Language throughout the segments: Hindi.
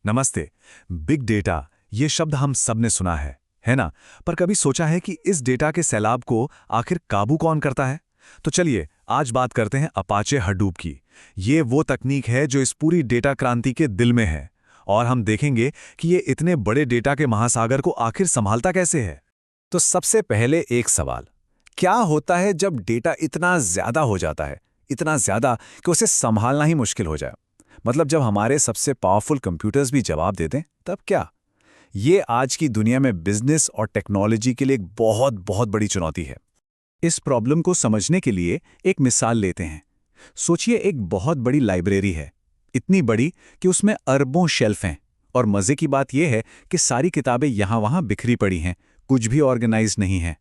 नमस्ते। बिग डेटा ये शब्द हम सब ने सुना है ना? पर कभी सोचा है कि इस डेटा के सैलाब को आखिर काबू कौन करता है? तो चलिए आज बात करते हैं अपाचे हडूप की। ये वो तकनीक है जो इस पूरी डेटा क्रांति के दिल में है, और हम देखेंगे कि ये इतने बड़े डेटा के महासागर को आखिर संभालता कैसे है। तो सबसे पहले एक सवाल, क्या होता है जब डेटा इतना ज्यादा हो जाता है, इतना ज्यादा कि उसे संभालना ही मुश्किल हो जाए? मतलब जब हमारे सबसे पावरफुल कंप्यूटर्स भी जवाब दे दें, तब क्या? ये आज की दुनिया में बिजनेस और टेक्नोलॉजी के लिए एक बहुत बहुत बड़ी चुनौती है। इस प्रॉब्लम को समझने के लिए एक मिसाल लेते हैं। सोचिए एक बहुत बड़ी लाइब्रेरी है, इतनी बड़ी कि उसमें अरबों शेल्फ हैं, और मजे की बात यह है कि सारी किताबें यहां वहां बिखरी पड़ी हैं, कुछ भी ऑर्गेनाइज नहीं है।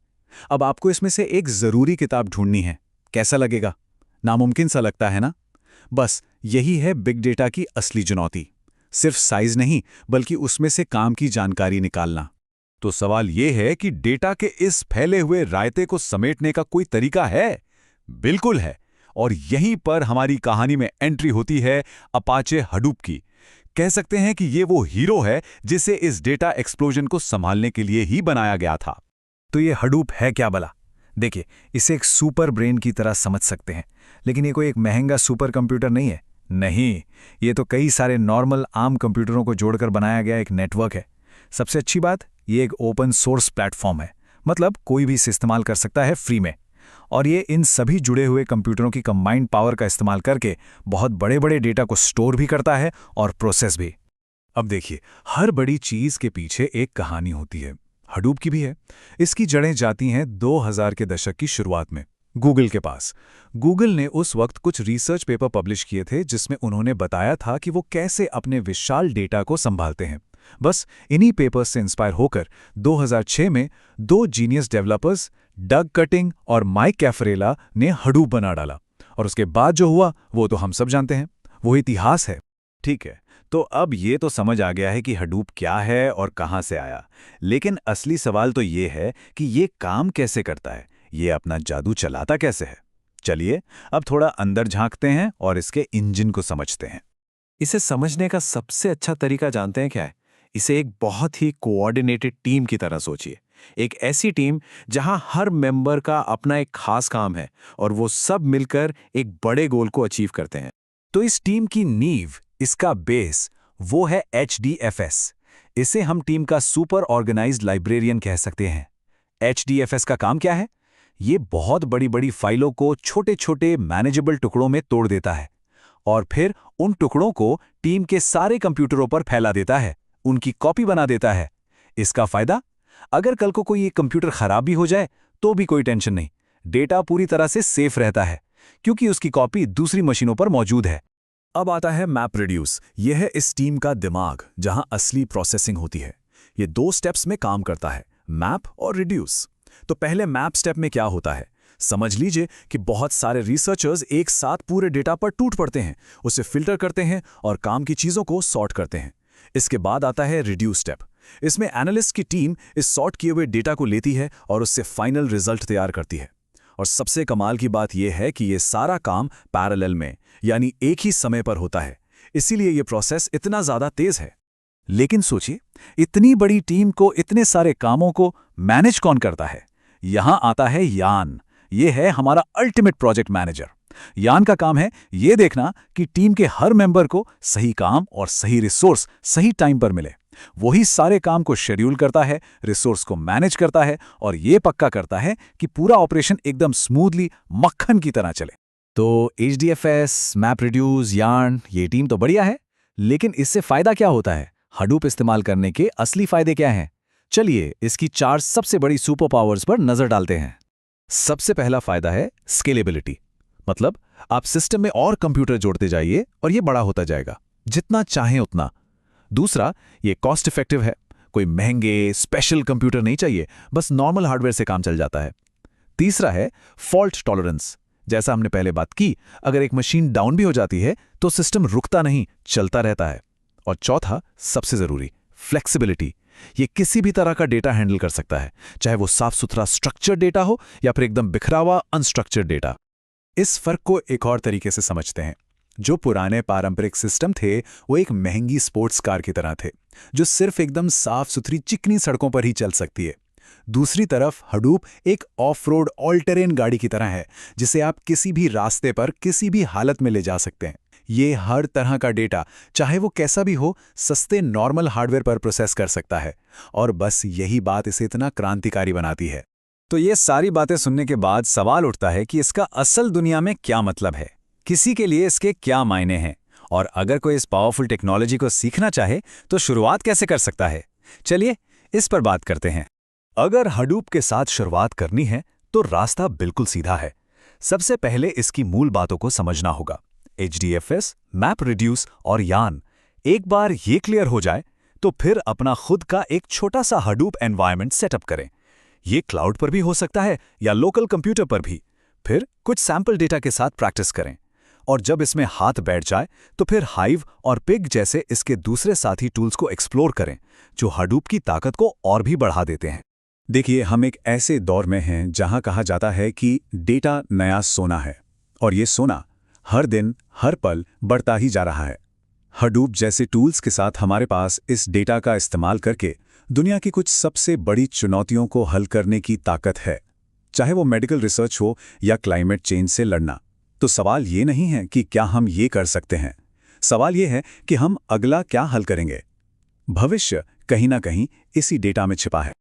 अब आपको इसमें से एक जरूरी किताब ढूंढनी है। कैसा लगेगा? नामुमकिन सा लगता है ना? बस यही है बिग डेटा की असली चुनौती। सिर्फ साइज नहीं, बल्कि उसमें से काम की जानकारी निकालना। तो सवाल ये है कि डेटा के इस फैले हुए रायते को समेटने का कोई तरीका है? बिल्कुल है, और यहीं पर हमारी कहानी में एंट्री होती है अपाचे हडूप की। कह सकते हैं कि ये वो हीरो है जिसे इस डेटा एक्सप्लोजन को संभालने के लिए ही बनाया गया था। तो ये हडूप है क्या भला? देखिए, इसे एक सुपर ब्रेन की तरह समझ सकते हैं, लेकिन ये कोई एक महंगा सुपर कंप्यूटर नहीं है। नहीं, ये तो कई सारे नॉर्मल आम कंप्यूटरों को जोड़कर बनाया गया एक नेटवर्क है। सबसे अच्छी बात, ये एक ओपन सोर्स प्लेटफॉर्म है, मतलब कोई भी इसे इस्तेमाल कर सकता है फ्री में। और ये इन सभी जुड़े हुए कंप्यूटरों की कंबाइंड पावर का इस्तेमाल करके बहुत बड़े बड़े डेटा को स्टोर भी करता है और प्रोसेस भी। अब देखिए, हर बड़ी चीज के पीछे एक कहानी होती है। हडूप की भी है। इसकी जड़ें जाती हैं 2000 के दशक की शुरुआत में, गूगल के पास। गूगल ने उस वक्त कुछ रिसर्च पेपर पब्लिश किए थे जिसमें उन्होंने बताया था कि वो कैसे अपने विशाल डेटा को संभालते हैं। बस इन्हीं पेपर्स से इंस्पायर होकर 2006 में दो जीनियस डेवलपर्स डग कटिंग और माइक कैफरेला ने हडूप बना डाला। और उसके बाद जो हुआ वो तो हम सब जानते हैं, वो इतिहास है। ठीक है, तो अब ये तो समझ आ गया है कि हडूप क्या है और कहाँ से आया। लेकिन असली सवाल तो ये है कि ये काम कैसे करता है, ये अपना जादू चलाता कैसे है। चलिए अब थोड़ा अंदर झांकते हैं और इसके इंजन को समझते हैं। इसे समझने का सबसे अच्छा तरीका जानते हैं क्या है? इसे एक बहुत ही कोऑर्डिनेटेड टीम की तरह सोचिए। एक ऐसी टीम जहां हर मेंबर का अपना एक खास काम है और वो सब मिलकर एक बड़े गोल को अचीव करते हैं। तो इस टीम की नींव, इसका बेस, वो है HDFS। इसे हम टीम का सुपर ऑर्गेनाइज्ड लाइब्रेरियन कह सकते हैं। HDFS का काम क्या है? ये बहुत बड़ी बड़ी फाइलों को छोटे छोटे मैनेजेबल टुकड़ों में तोड़ देता है और फिर उन टुकड़ों को टीम के सारे कंप्यूटरों पर फैला देता है, उनकी कॉपी बना देता है। इसका फायदा, अगर कल को कोई एक कंप्यूटर खराब भी हो जाए तो भी कोई टेंशन नहीं, डेटा पूरी तरह से सेफ रहता है क्योंकि उसकी कॉपी दूसरी मशीनों पर मौजूद है। अब आता है मैप रिड्यूस। यह है इस टीम का दिमाग, जहां असली प्रोसेसिंग होती है। ये दो स्टेप्स में काम करता है, मैप और रिड्यूस। तो पहले मैप स्टेप में क्या होता है? समझ लीजिए कि बहुत सारे रिसर्चर्स एक साथ पूरे डेटा पर टूट पड़ते हैं, उसे फिल्टर करते हैं और काम की चीजों को सॉर्ट करते हैं। इसके बाद आता है रिड्यूस स्टेप। इसमें एनालिस्ट की टीम इस सॉर्ट किए हुए डेटा को लेती है और उससे फाइनल रिजल्ट तैयार करती है। और सबसे कमाल की बात यह है कि यह सारा काम पैरेलल में, यानी एक ही समय पर होता है। इसीलिए यह प्रोसेस इतना ज्यादा तेज है। लेकिन सोचिए, इतनी बड़ी टीम को, इतने सारे कामों को मैनेज कौन करता है? यहां आता है यान। ये है हमारा अल्टीमेट प्रोजेक्ट मैनेजर। यान का काम है ये देखना कि टीम के हर मेंबर को सही काम और सही रिसोर्स सही टाइम पर मिले। वही सारे काम को शेड्यूल करता है, रिसोर्स को मैनेज करता है और ये पक्का करता है कि पूरा ऑपरेशन एकदम स्मूथली मक्खन की तरह चले। तो HDFS, MapReduce, यार्न, ये टीम तो बढ़िया है, लेकिन इससे फायदा क्या होता है? हडूप इस्तेमाल करने के असली फायदे क्या हैं? चलिए इसकी 4 सबसे बड़ी सुपर पावर्स पर नजर डालते हैं। सबसे पहला फायदा है स्केलेबिलिटी। मतलब आप सिस्टम में और कंप्यूटर जोड़ते जाइए और ये बड़ा होता जाएगा, जितना चाहें उतना। दूसरा, ये कॉस्ट इफेक्टिव है। कोई महंगे स्पेशल कंप्यूटर नहीं चाहिए, बस नॉर्मल हार्डवेयर से काम चल जाता है। तीसरा है फॉल्ट टॉलरेंस। जैसा हमने पहले बात की, अगर एक मशीन डाउन भी हो जाती है तो सिस्टम रुकता नहीं, चलता रहता है। और चौथा, सबसे जरूरी, फ्लेक्सिबिलिटी। ये किसी भी तरह का डेटा हैंडल कर सकता है, चाहे वो साफ सुथरा स्ट्रक्चर्ड डेटा हो या फिर एकदम बिखरा हुआ अनस्ट्रक्चर्ड डेटा। इस फर्क को एक और तरीके से समझते हैं। जो पुराने पारंपरिक सिस्टम थे वो एक महंगी स्पोर्ट्स कार की तरह थे, जो सिर्फ एकदम साफ सुथरी चिकनी सड़कों पर ही चल सकती है। दूसरी तरफ हडूप एक ऑफ रोड ऑल टेरेन गाड़ी की तरह है, जिसे आप किसी भी रास्ते पर किसी भी हालत में ले जा सकते हैं। ये हर तरह का डेटा, चाहे वो कैसा भी हो, सस्ते नॉर्मल हार्डवेयर पर प्रोसेस कर सकता है। और बस यही बात इसे इतना क्रांतिकारी बनाती है। तो ये सारी बातें सुनने के बाद सवाल उठता है कि इसका असल दुनिया में क्या मतलब है, किसी के लिए इसके क्या मायने हैं, और अगर कोई इस पावरफुल टेक्नोलॉजी को सीखना चाहे तो शुरुआत कैसे कर सकता है। चलिए इस पर बात करते हैं। अगर हडूप के साथ शुरुआत करनी है तो रास्ता बिल्कुल सीधा है। सबसे पहले इसकी मूल बातों को समझना होगा। HDFS, MapReduce और यान। एक बार ये क्लियर हो जाए तो फिर अपना खुद का एक छोटा सा हडूप एनवायरनमेंट सेटअप करें। ये क्लाउड पर भी हो सकता है या लोकल कंप्यूटर पर भी। फिर कुछ सैंपल डेटा के साथ प्रैक्टिस करें, और जब इसमें हाथ बैठ जाए तो फिर हाइव और पिग जैसे इसके दूसरे साथी टूल्स को एक्सप्लोर करें, जो हडूप की ताकत को और भी बढ़ा देते हैं। देखिए, हम एक ऐसे दौर में हैं जहां कहा जाता है कि डेटा नया सोना है, और ये सोना हर दिन हर पल बढ़ता ही जा रहा है। हडूप जैसे टूल्स के साथ हमारे पास इस डेटा का इस्तेमाल करके दुनिया की कुछ सबसे बड़ी चुनौतियों को हल करने की ताकत है, चाहे वो मेडिकल रिसर्च हो या क्लाइमेट चेंज से लड़ना। तो सवाल ये नहीं है कि क्या हम ये कर सकते हैं, सवाल ये है कि हम अगला क्या हल करेंगे। भविष्य कहीं ना कहीं इसी डेटा में छिपा है।